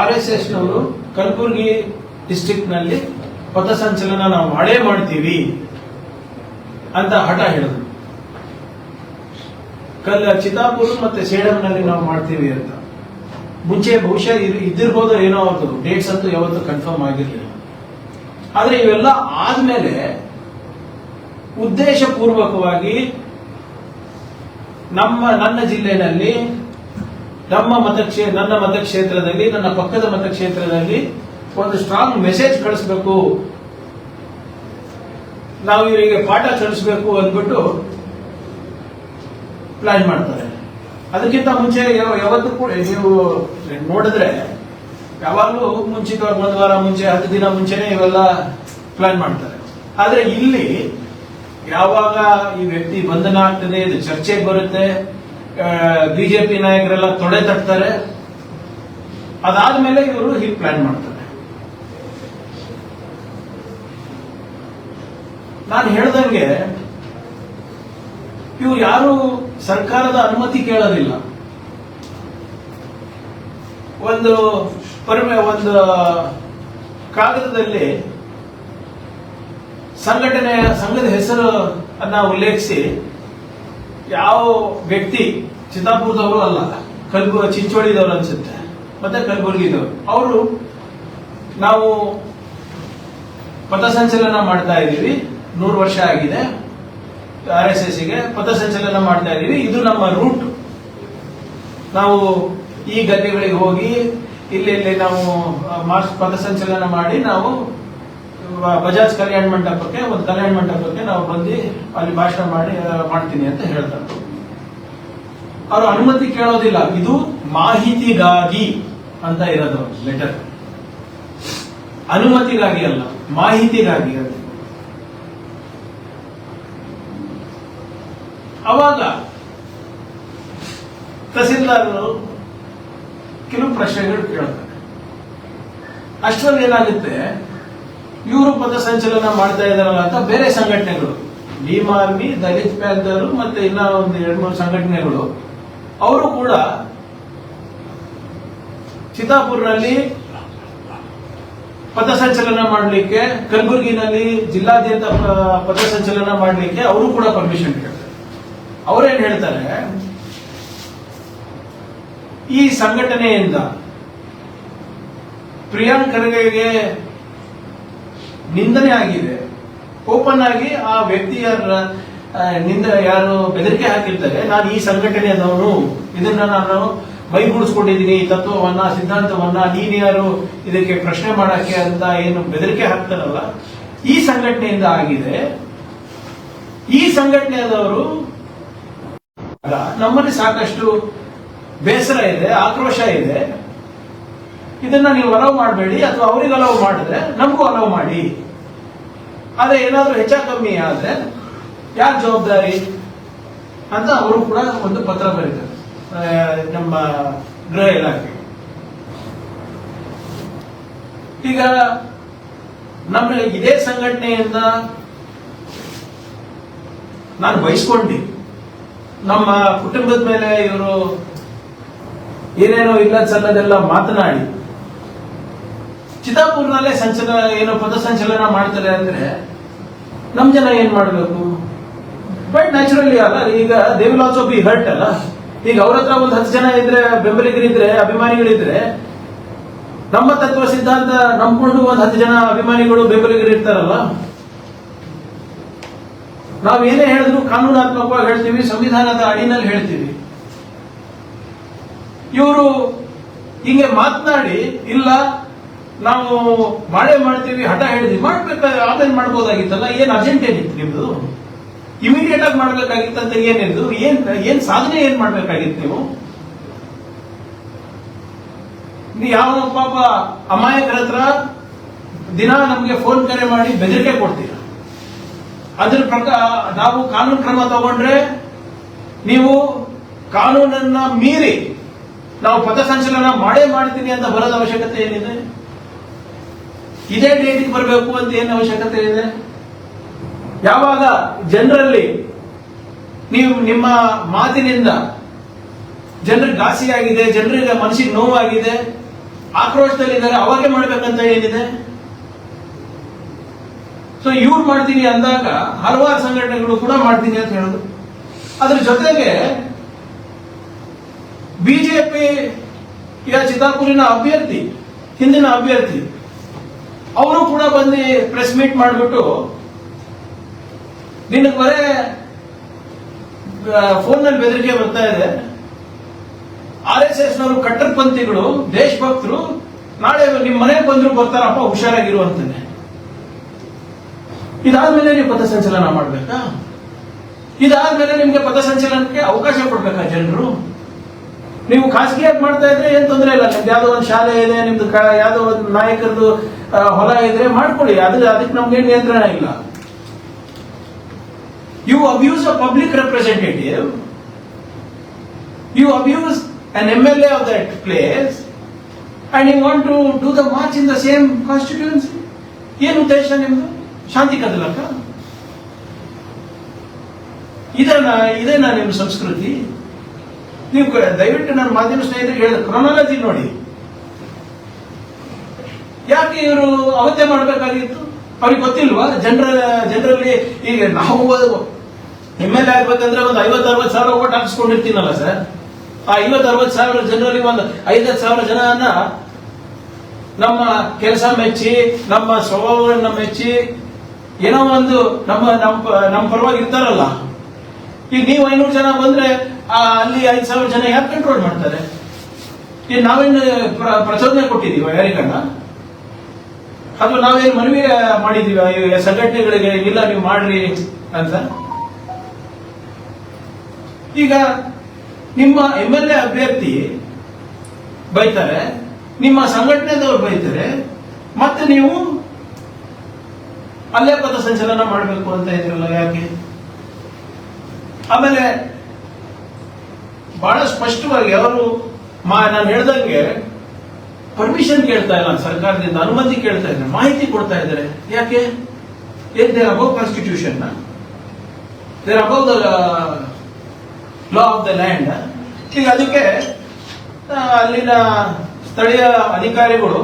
RSS ನವರು Kalaburagi district ನಲ್ಲಿ ಪಥಸಂಚಲನ ನಾವು ಮಾಡೇ ಮಾಡ್ತೀವಿ ಅಂತ ಹಠ ಹೇಳಿದ್ರು. ಚಿತ್ತಾಪುರ ಮತ್ತೆ ಸೇಡಂನಲ್ಲಿ ನಾವು ಮಾಡ್ತೀವಿ ಅಂತ. ಮುಂಚೆ ಬಹುಶಃ ಇದ್ದಿರ್ಬೋದು ಏನೋ ಅವ್ರದ್ದು ಡೇಟ್ಸ್ ಅಂತೂ ಯಾವತ್ತೂ ಕನ್ಫರ್ಮ್ ಆಗಿರಲಿಲ್ಲ. ಆದ್ರೆ ಇವೆಲ್ಲ ಆದ್ಮೇಲೆ ಉದ್ದೇಶ ಪೂರ್ವಕವಾಗಿ ನನ್ನ ಜಿಲ್ಲೆಯಲ್ಲಿ ನನ್ನ ಮತಕ್ಷೇತ್ರದಲ್ಲಿ, ನನ್ನ ಪಕ್ಕದ ಮತಕ್ಷೇತ್ರದಲ್ಲಿ ಒಂದು ಸ್ಟ್ರಾಂಗ್ ಮೆಸೇಜ್ ಕಳಿಸ್ಬೇಕು, ನಾವು ಇವರಿಗೆ ಪಾಠ ಕಳಿಸ್ಬೇಕು ಅಂದ್ಬಿಟ್ಟು ಪ್ಲಾನ್ ಮಾಡ್ತಾರೆ. ಅದಕ್ಕಿಂತ ಮುಂಚೆ ಯಾವತ್ತೂ ಕೂಡ ನೀವು ನೋಡಿದ್ರೆ ಯಾವಾಗಲೂ ಮುಂಚಿತವಾಗಿ 1 ವಾರ ಮುಂಚೆ 10 ದಿನ ಮುಂಚೆನೆ ಇವೆಲ್ಲ ಪ್ಲಾನ್ ಮಾಡ್ತಾರೆ. ಆದ್ರೆ ಇಲ್ಲಿ ಯಾವಾಗ ಈ ವ್ಯಕ್ತಿ ಬಂಧನ ಆಗ್ತದೆ, ಇದು ಚರ್ಚೆಗೆ ಬರುತ್ತೆ, ಬಿಜೆಪಿ ನಾಯಕರೆಲ್ಲ ತೊಡೆ ತಟ್ತಾರೆ, ಅದಾದ್ಮೇಲೆ ಇವರು ಹೀಗೆ ಪ್ಲಾನ್ ಮಾಡ್ತಾರೆ. ನಾನು ಹೇಳ್ದಂಗೆ ಇವ್ರು ಯಾರು ಸರ್ಕಾರದ ಅನುಮತಿ ಕೇಳೋದಿಲ್ಲ. ಒಂದು ಕಾಗದದಲ್ಲಿ ಸಂಘದ ಹೆಸರು ಅನ್ನ ಉಲ್ಲೇಖಿಸಿ ಯಾವ ವ್ಯಕ್ತಿ ಚಿತ್ತಾಪುರದವರು ಅಲ್ಲ, ಚಿಂಚೋಳಿದವರು ಅನ್ಸುತ್ತೆ, ಮತ್ತೆ ಕಲಬುರಗಿದವರು, ಅವರು ನಾವು ಪಥಸಂಚಲನ ಮಾಡ್ತಾ ಇದ್ದೀವಿ, 100 ವರ್ಷ ಆಗಿದೆ RSS ಗೆ ಪಥಸಂಚಲನ ಮಾಡ್ತಾ ಇದ್ದೀವಿ, ಇದು ನಮ್ಮ ರೂಟ್, ನಾವು ಈ ಗದ್ದೆಗಳಿಗೆ ಹೋಗಿ ಇಲ್ಲಿ ನಾವು ಪಥಸಂಚಲನ ಮಾಡಿ ನಾವು ಬಜಾಜ್ ಕಲ್ಯಾಣ ಮಂಟಪಕ್ಕೆ ನಾವು ಬಂದು ಅಲ್ಲಿ ಭಾಷಣ ಮಾಡ್ತೀನಿ ಅಂತ ಹೇಳ್ತಾರೆ. ಅವರು ಅನುಮತಿ ಕೇಳೋದಿಲ್ಲ. ಇದು ಮಾಹಿತಿಗಾಗಿ ಅಂತ ಇರೋದು ಲೆಟರ್, ಅನುಮತಿಗಾಗಿ ಅಲ್ಲ, ಮಾಹಿತಿಗಾಗಿ. ಅವಾಗ ತಹಸೀಲ್ದಾರ್ ಕೆಲವು ಪ್ರಶ್ನೆಗಳು ಕೇಳ್ತಾರೆ. ಅಷ್ಟರಲ್ಲಿ ಏನಾಗುತ್ತೆ, ಇವರು ಪಥಸಂಚಲನ ಮಾಡ್ತಾ ಇದಾರಲ್ಲ ಅಂತ ಬೇರೆ ಸಂಘಟನೆಗಳು, ಭೀಮ್ ಆರ್ಮಿ, ದಲಿತ್ ಪ್ಯಾಂಥರ್ ಮತ್ತೆ ಇನ್ನ ಒಂದು 2-3 ಸಂಘಟನೆಗಳು, ಅವರು ಕೂಡ ಚಿತ್ತಾಪುರ್ನಲ್ಲಿ ಪಥಸಂಚಲನ ಮಾಡಲಿಕ್ಕೆ, ಕಲಬುರಗಿನಲ್ಲಿ ಜಿಲ್ಲಾದ್ಯಂತ ಪಥಸಂಚಲನ ಮಾಡಲಿಕ್ಕೆ ಅವರು ಕೂಡ ಪರ್ಮಿಷನ್ ಕೇಳ್ತಾರೆ. ಅವರೇನ್ ಹೇಳ್ತಾರೆ, ಈ ಸಂಘಟನೆಯಿಂದ ಪ್ರಿಯಾಂಕ್ ಖರ್ಗೆಗೆ ನಿಂದನೆ ಆಗಿದೆ, ಓಪನ್ ಆಗಿ ಆ ವ್ಯಕ್ತಿಯ ಯಾರು ಬೆದರಿಕೆ ಹಾಕಿರ್ತಾರೆ, ನಾನು ಈ ಸಂಘಟನೆಯದವನು, ಇದನ್ನ ನಾನು ಮೈಗೂಡಿಸ್ಕೊಂಡಿದ್ದೀನಿ, ಈ ತತ್ವವನ್ನ, ಸಿದ್ಧಾಂತವನ್ನ, ನೀನು ಯಾರು ಇದಕ್ಕೆ ಪ್ರಶ್ನೆ ಮಾಡಕ್ಕೆ ಅಂತ ಏನು ಬೆದರಿಕೆ ಹಾಕ್ತಾರಲ್ಲ, ಈ ಸಂಘಟನೆಯಿಂದ ಆಗಿದೆ. ಈ ಸಂಘಟನೆಯದವರು ನಮ್ಮಲ್ಲಿ ಸಾಕಷ್ಟು ಬೇಸರ ಇದೆ, ಆಕ್ರೋಶ ಇದೆ, ಇದನ್ನ ನೀವು ಅಲವ್ ಮಾಡಬೇಡಿ, ಅಥವಾ ಅವರಿಗೆ ಅಲವ್ ಮಾಡಿದ್ರೆ ನಮಗೂ ಅಲವ್ ಮಾಡಿ. ಆದ್ರೆ ಏನಾದ್ರೂ ಹೆಚ್ಚ ಕಮ್ಮಿ ಆದ್ರೆ ಯಾರು ಜವಾಬ್ದಾರಿ ಅಂತ ಅವರು ಕೂಡ ಒಂದು ಪತ್ರ ಬರೀತಾರೆ ನಮ್ಮ ಗೃಹ ಇಲಾಖೆ. ಈಗ ನಮ್ಮ ಇದೇ ಸಂಘಟನೆಯಿಂದ ನಾನು ಬಯಸ್ಕೊಂಡಿ, ನಮ್ಮ ಕುಟುಂಬದ ಮೇಲೆ ಇವರು ಏನೇನೋ ಇಲ್ಲದ ಸಲ್ಲದೆಲ್ಲ ಮಾತನಾಡಿ ಚಿತ್ತಾಪುರ್ನಲ್ಲೇ ಪಥಸಂಚಲನ ಮಾಡ್ತಾರೆ ಅಂದ್ರೆ ನಮ್ ಜನ ಏನ್ ಮಾಡ್ಬೇಕು? ಬಟ್ ನ್ಯಾಚುರಲಿ ಅಲ್ಲ, ಈಗ they will also be hurt ಅಲ್ಲ. ಈಗ ಅವ್ರ ಹತ್ರ ಒಂದು 10 ಜನ ಇದ್ರೆ, ಬೆಂಬಲಿಗರಿದ್ರೆ, ಅಭಿಮಾನಿಗಳಿದ್ರೆ, ನಮ್ಮ ತತ್ವ ಸಿದ್ಧಾಂತ ನಂಬ್ಕೊಂಡು ಒಂದು 10 ಜನ ಅಭಿಮಾನಿಗಳು ಬೆಂಬಲಿಗರು ಇರ್ತಾರಲ್ಲ, ನಾವೇನೇ ಹೇಳಿದ್ರು ಕಾನೂನಾತ್ಮಕವಾಗಿ ಹೇಳ್ತೀವಿ, ಸಂವಿಧಾನದ ಅಡಿನಲ್ಲಿ ಹೇಳ್ತೀವಿ. ಇವರು ಹಿಂಗೆ ಮಾತನಾಡಿ ಇಲ್ಲ ನಾವು ಮಾಡೇ ಮಾಡ್ತೀವಿ ಹಠ ಹೇಳಿದ್ವಿ, ಮಾಡ್ಬೇಕಾದ್ರೆ ಆಮೇಲೆ ಮಾಡ್ಬೋದಾಗಿತ್ತಲ್ಲ, ಏನ್ ಅರ್ಜೆಂಟ್ ಏನಿತ್ತು ನಿಮ್ದು? ಇಮಿಡಿಯೇಟ್ ಆಗಿ ಮಾಡ್ಬೇಕಾಗಿತ್ತಂತ ಏನಿದ್ದು? ಏನ್ ಸಾಧನೆ ಏನ್ ಮಾಡ್ಬೇಕಾಗಿತ್ತು ನೀವು? ಯಾವ ಪಾಪ ಅಮಾಯಕರ ಹತ್ರ ದಿನ ನಮ್ಗೆ ಫೋನ್ ಕರೆ ಮಾಡಿ ಬೆದರಿಕೆ ಕೊಡ್ತೀರ. ಅದ್ರ ಪ್ರಕಾರ ನಾವು ಕಾನೂನು ಕ್ರಮ ತಗೊಂಡ್ರೆ ನೀವು ಕಾನೂನನ್ನ ಮೀರಿ ನಾವು ಪಥಸಂಚಲನ ಮಾಡೇ ಮಾಡ್ತೀನಿ ಅಂತ ಬರೋದ ಅವಶ್ಯಕತೆ ಏನಿದೆ? ಇದೇ ಡೇಟಿಗೆ ಬರಬೇಕು ಅಂತ ಏನು ಅವಶ್ಯಕತೆ ಇದೆ? ಯಾವಾಗ ಜನರಲ್ಲಿ ನೀವು ನಿಮ್ಮ ಮಾತಿನಿಂದ ಜನರಿಗೆ ಘಾಸಿಯಾಗಿದೆ, ಜನರಿಗೆ ಮನಸ್ಸಿಗೆ ನೋವಾಗಿದೆ, ಆಕ್ರೋಶದಲ್ಲಿದ್ದಾರೆ, ಅವಾಗೆ ಮಾಡ್ಬೇಕಂತ ಏನಿದೆ? ಸೊ ಇವ್ರು ಮಾಡ್ತೀನಿ ಅಂದಾಗ ಹಲವಾರು ಸಂಘಟನೆಗಳು ಕೂಡ ಮಾಡ್ತೀನಿ ಅಂತ ಹೇಳೋದು. ಅದ್ರ ಜೊತೆಗೆ ಬಿಜೆಪಿ ಚಿತ್ತಾಪುರಿನ ಅಭ್ಯರ್ಥಿ, ಹಿಂದಿನ ಅಭ್ಯರ್ಥಿ, ಅವರು ಕೂಡ ಬಂದು ಪ್ರೆಸ್ ಮೀಟ್ ಮಾಡಿಬಿಟ್ಟು ನಿನಗೆ ಬರೇ ಫೋನ್ನಲ್ಲಿ ಬೆದರಿಕೆ ಬರ್ತಾ ಇದೆ, RSS ನವರು ಕಟ್ಟರ್ಪಂಥಿಗಳು, ದೇಶಭಕ್ತರು, ನಾಳೆ ನಿಮ್ಮ ಮನೆಗೆ ಬಂದ್ರು ಬರ್ತಾರಪ್ಪ, ಹುಷಾರಾಗಿರುವಂತಾನೆ. ಇದಾದ್ಮೇಲೆ ನೀವು ಪಥಸಂಚಲನ ಮಾಡ್ಬೇಕಾ? ಇದಾದ್ಮೇಲೆ ನಿಮ್ಗೆ ಪಥಸಂಚಲನಕ್ಕೆ ಅವಕಾಶ ಕೊಡ್ಬೇಕಾ ಜನರು? ನೀವು ಖಾಸಗಿಯಾಗಿ ಮಾಡ್ತಾ ಇದ್ರೆ ಏನ್ ತೊಂದರೆ ಇಲ್ಲ. ನಿಮ್ದು ಯಾವ್ದೋ ಒಂದು ಶಾಲೆ ಇದೆ, ನಿಮ್ದು ಯಾವ್ದೋ ಒಂದು ನಾಯಕರದು ಹೊಲ ಇದ್ರೆ ಮಾಡ್ಕೊಳ್ಳಿ, ಅದಕ್ಕೆ ನಮ್ಗೆ ನಿಯಂತ್ರಣ ಇಲ್ಲ. You abuse a public representative, you abuse an MLA of that place, and you want to do the march in the same constituency. ಏನು ಉದ್ದೇಶ ನಿಮ್ದು? ಶಾಂತಿ ಕದಲಕ್ಕ? ಇದೇನಾ ನಿಮ್ಮ ಸಂಸ್ಕೃತಿ? ನೀವು ದಯವಿಟ್ಟು ನನ್ನ ಮಾಧ್ಯಮ ಸ್ನೇಹಿತರಿಗೆ ಹೇಳಿದ ಕ್ರೊನಾಲಜಿ ನೋಡಿ. ಯಾಕೆ ಇವರು ಅವತ್ತೇ ಮಾಡಬೇಕಾಗಿತ್ತು? ಅವ್ರಿಗೆ ಗೊತ್ತಿಲ್ವಾ? ಜನರಲ್ಲಿ ಈಗ ನಾವು MLA ಆಗ್ಬೇಕಂದ್ರೆ ಒಂದು 50-60 ಸಾವಿರ ಓಟ್ ಹಾಕಿಸ್ಕೊಂಡಿರ್ತೀನಲ್ಲ ಸರ್. ಆ 50-60 ಸಾವಿರ ಜನರಲ್ಲಿ ಒಂದು 5-10 ಜನನ ನಮ್ಮ ಕೆಲಸ ಮೆಚ್ಚಿ, ನಮ್ಮ ಸ್ವಭಾವಗಳನ್ನ ಮೆಚ್ಚಿ, ಏನೋ ಒಂದು ನಮ್ಮ ಪರವಾಗಿ ಇರ್ತಾರಲ್ಲ. ಈಗ ನೀವು 500 ಜನ ಬಂದ್ರೆ ಅಲ್ಲಿ 5,000 ಜನ ಯಾಕೆ ಕಂಟ್ರೋಲ್ ಮಾಡ್ತಾರೆ? ಈಗ ನಾವೇನು ಪ್ರಚೋದನೆ ಕೊಟ್ಟಿದೀವ ಯಾರಿಗನ್ನ? ಅಥವಾ ನಾವೇನು ಮನವಿ ಮಾಡಿದೀವ ಸಂಘಟನೆಗಳಿಗೆ, ಇಲ್ಲ ನೀವು ಮಾಡ್ರಿ ಅಂತ? ಈಗ ನಿಮ್ಮ MLA ಅಭ್ಯರ್ಥಿ ಬೈತಾರೆ, ನಿಮ್ಮ ಸಂಘಟನೆದವರು ಬೈತಾರೆ, ಮತ್ತೆ ನೀವು ಅಲ್ಲೇ ಪಥಸಂಚಲನ ಮಾಡಬೇಕು ಅಂತ ಇದ್ರಲ್ಲ, ಯಾಕೆ? ಆಮೇಲೆ ಬಹಳ ಸ್ಪಷ್ಟವಾಗಿ ಅವರು ನಾನು ಹೇಳ್ದಂಗೆ ಪರ್ಮಿಷನ್ ಕೇಳ್ತಾ ಇಲ್ಲ ಸರ್ಕಾರದಿಂದ, ಅನುಮತಿ ಕೇಳ್ತಾ ಇದ್ದಾರೆ, ಮಾಹಿತಿ ಕೊಡ್ತಾ ಇದ್ದಾರೆ. ಯಾಕೆ? ಏನ್ they're above constitution, they're above the law of the land. ಈಗ ಅದಕ್ಕೆ ಅಲ್ಲಿನ ಸ್ಥಳೀಯ ಅಧಿಕಾರಿಗಳು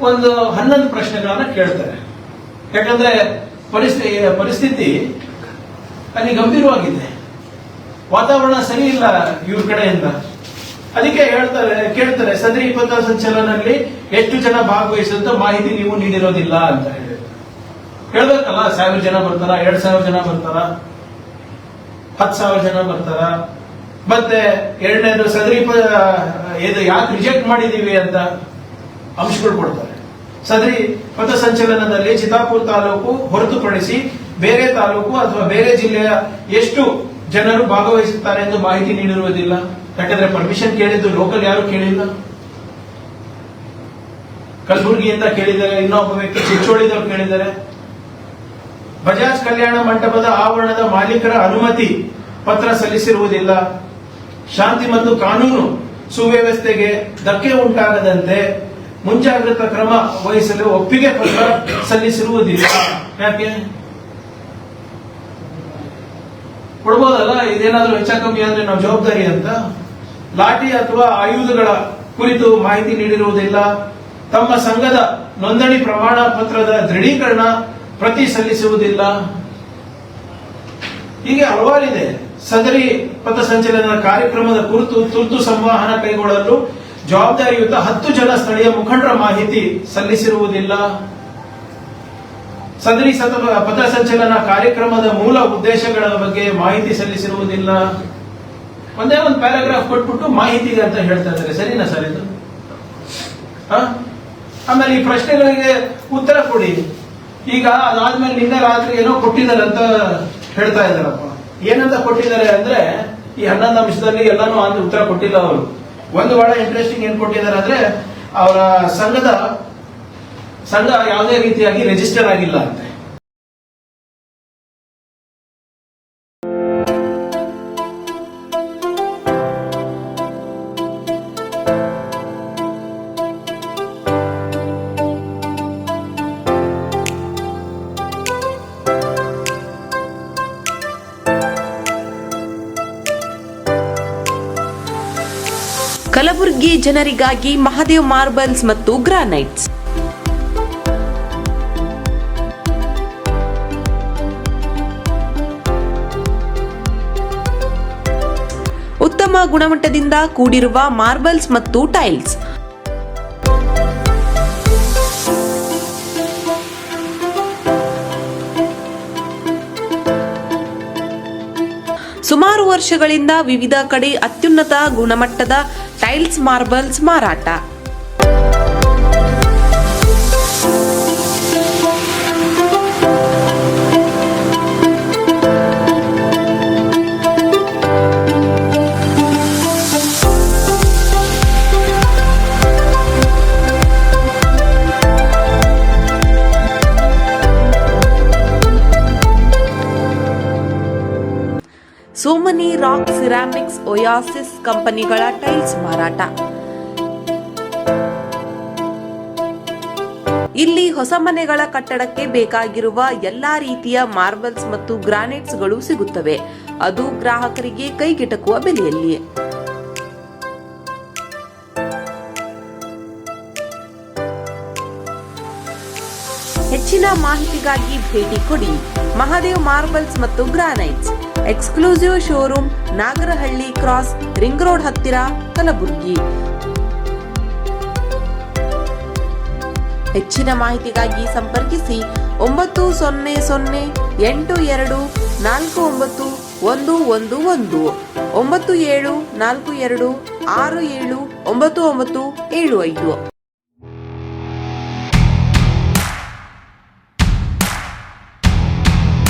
ಒಂದು 11 ಪ್ರಶ್ನೆಗಳನ್ನ ಕೇಳ್ತಾರೆ. ಯಾಕಂದ್ರೆ ಪರಿಸ್ಥಿತಿ ಅಲ್ಲಿ ಗಂಭೀರವಾಗಿದೆ, ವಾತಾವರಣ ಸರಿ ಇಲ್ಲ ಇವ್ರ ಕಡೆಯಿಂದ. ಅದಕ್ಕೆ ಕೇಳ್ತಾರೆ, ಸದರಿ ಪಥಸಂಚಲನದಲ್ಲಿ ಎಷ್ಟು ಜನ ಭಾಗವಹಿಸುತ್ತ ಮಾಹಿತಿ ನೀವು ನೀಡಿರೋದಿಲ್ಲ ಅಂತ ಹೇಳಿ ಹೇಳ್ಬೇಕಲ್ಲ. 1000 ಜನ ಬರ್ತಾರ, 2,000 ಜನ ಬರ್ತಾರ, 10,000 ಜನ ಬರ್ತಾರ? ಮತ್ತೆ ಎರಡನೇದು ಸದರಿ ಇದು ಯಾಕೆ ರಿಜೆಕ್ಟ್ ಮಾಡಿದೀವಿ ಅಂತ ಅಂಶಗಳು ಕೊಡ್ತಾರೆ. ಸದರಿ ಪಥಸಂಚಲನದಲ್ಲಿ ಚಿತ್ತಾಪುರ ತಾಲೂಕು ಹೊರತುಪಡಿಸಿ ಬೇರೆ ತಾಲೂಕು ಅಥವಾ ಬೇರೆ ಜಿಲ್ಲೆಯ ಎಷ್ಟು ಜನರು ಭಾಗವಹಿಸುತ್ತಾರೆ ಎಂದು ಮಾಹಿತಿ ನೀಡಿರುವುದಿಲ್ಲ. ಯಾಕಂದ್ರೆ ಪರ್ಮಿಷನ್ ಕೇಳಿದ್ದು ಲೋಕಲ್ ಯಾರು ಕೇಳಿಲ್ಲ. ಕಲಬುರಗಿಯಿಂದ ಕೇಳಿದ್ದಾರೆ, ಇನ್ನೊಬ್ಬ ವ್ಯಕ್ತಿ ಚಿಂಚೋಳಿದವರು ಕೇಳಿದ್ದಾರೆ. ಬಜಾಜ್ ಕಲ್ಯಾಣ ಮಂಟಪದ ಆವರಣದ ಮಾಲೀಕರ ಅನುಮತಿ ಪತ್ರ ಸಲ್ಲಿಸಿರುವುದಿಲ್ಲ. ಶಾಂತಿ ಮತ್ತು ಕಾನೂನು ಸುವ್ಯವಸ್ಥೆಗೆ ಧಕ್ಕೆ ಉಂಟಾಗದಂತೆ ಮುಂಜಾಗ್ರತಾ ಕ್ರಮ ವಹಿಸಲು ಒಪ್ಪಿಗೆ ಪತ್ರ ಸಲ್ಲಿಸಿರುವುದಿಲ್ಲ. ಯಾಕೆ? ಕೊಡ್ಬೋದಲ್ಲ, ಇದೇನಾದ್ರೂ ಹೆಚ್ಚ ಕಮ್ಮಿ ಅಂದ್ರೆ ನಾವು ಜವಾಬ್ದಾರಿ ಅಂತ. ಲಾಠಿ ಅಥವಾ ಆಯುಧಗಳ ಕುರಿತು ಮಾಹಿತಿ ನೀಡಿರುವುದಿಲ್ಲ. ತಮ್ಮ ಸಂಘದ ನೋಂದಣಿ ಪ್ರಮಾಣ ಪತ್ರದ ದೃಢೀಕರಣ ಪ್ರತಿ ಸಲ್ಲಿಸುವುದಿಲ್ಲ. ಹೀಗೆ ಹಲವಾರಿದೆ. ಸದರಿ ಪಥಸಂಚಲನ ಕಾರ್ಯಕ್ರಮದ ಕುರಿತು ತುರ್ತು ಸಂವಹನ ಕೈಗೊಳ್ಳಲು ಜವಾಬ್ದಾರಿಯುತ 10 ಜನ ಸ್ಥಳೀಯ ಮುಖಂಡರ ಮಾಹಿತಿ ಸಲ್ಲಿಸಿರುವುದಿಲ್ಲ. ಸದರಿ ಪಥಸಂಚಲನ ಕಾರ್ಯಕ್ರಮದ ಮೂಲ ಉದ್ದೇಶಗಳ ಬಗ್ಗೆ ಮಾಹಿತಿ ಸಲ್ಲಿಸಿರುವುದಿಲ್ಲ. ಒಂದೇ ಒಂದು ಪ್ಯಾರಾಗ್ರಾಫ್ ಕೊಟ್ಬಿಟ್ಟು ಮಾಹಿತಿಗೆ ಅಂತ ಹೇಳ್ತಾ ಇದ್ದಾರೆ. ಸರಿನಾ ಸರ್ ಇದು? ಆಮೇಲೆ ಈ ಪ್ರಶ್ನೆಗಳಿಗೆ ಉತ್ತರ ಕೊಡಿ. ಈಗ ಅದಾದ್ಮೇಲೆ ನಿನ್ನೆ ರಾತ್ರಿ ಏನೋ ಕೊಟ್ಟಿದ್ದಾರೆ ಅಂತ ಹೇಳ್ತಾ ಇದ್ದಾರಪ್ಪ. ಏನಂತ ಕೊಟ್ಟಿದ್ದಾರೆ ಅಂದ್ರೆ, ಈ 11 ಅಂಶದಲ್ಲಿ ಎಲ್ಲಾನು ಉತ್ತರ ಕೊಟ್ಟಿಲ್ಲ ಅವರು. ಒಂದು ಬಹಳ ಇಂಟ್ರೆಸ್ಟಿಂಗ್ ಏನ್ ಕೊಟ್ಟಿದ್ದಾರೆ ಅಂದ್ರೆ, ಅವರ ಸಂಘ ಯಾವುದೇ ರೀತಿಯಾಗಿ ರಿಜಿಸ್ಟರ್ ಆಗಿಲ್ಲ ಅಂತೆ. ಕಲಬುರಗಿ ಕಲಬುರಗಿ ಜನರಿಗಾಗಿ ಮಹಾದೇವ್ ಮಾರ್ಬಲ್ಸ್ ಮತ್ತು ಗ್ರಾನೈಟ್ಸ್. ಉತ್ತಮ ಗುಣಮಟ್ಟದಿಂದ ಕೂಡಿರುವ ಮಾರ್ಬಲ್ಸ್ ಮತ್ತು ಟೈಲ್ಸ್. ಸುಮಾರು ವರ್ಷಗಳಿಂದ ವಿವಿಧ ಕಡೆ ಅತ್ಯುನ್ನತ ಗುಣಮಟ್ಟದ ಟೈಲ್ಸ್ ಮಾರ್ಬಲ್ಸ್ ಮಾರಾಟ. ಸೋಮನಿ ರಾಕ್ ಸಿರಾಮಿಕ್ಸ್ ಒಯಾಸಿಸ್ ಕಂಪನಿಗಳ ಟೈಲ್ಸ್ ಮಾರಾಟ. ಇಲ್ಲಿ ಹೊಸ ಮನೆಗಳ ಕಟ್ಟಡಕ್ಕೆ ಬೇಕಾಗಿರುವ ಎಲ್ಲಾ ರೀತಿಯ ಮಾರ್ಬಲ್ಸ್ ಮತ್ತು ಗ್ರಾನೈಟ್ಸ್ಗಳು ಸಿಗುತ್ತವೆ, ಅದು ಗ್ರಾಹಕರಿಗೆ ಕೈಗೆಟಕುವ ಬೆಲೆಯಲ್ಲಿ. ಹೆಚ್ಚಿನ ಮಾಹಿತಿಗಾಗಿ ಭೇಟಿ ಕೊಡಿ. ಮಹಾದೇವ್ ಮಾರ್ಬಲ್ಸ್ ಮತ್ತು granites, exclusive showroom, Nagarahalli cross, ring road ಹತ್ತಿರ, ಕಲಬುರಗಿ. ಹೆಚ್ಚಿನ ಮಾಹಿತಿಗಾಗಿ ಸಂಪರ್ಕಿಸಿ 9008249111 9742679975.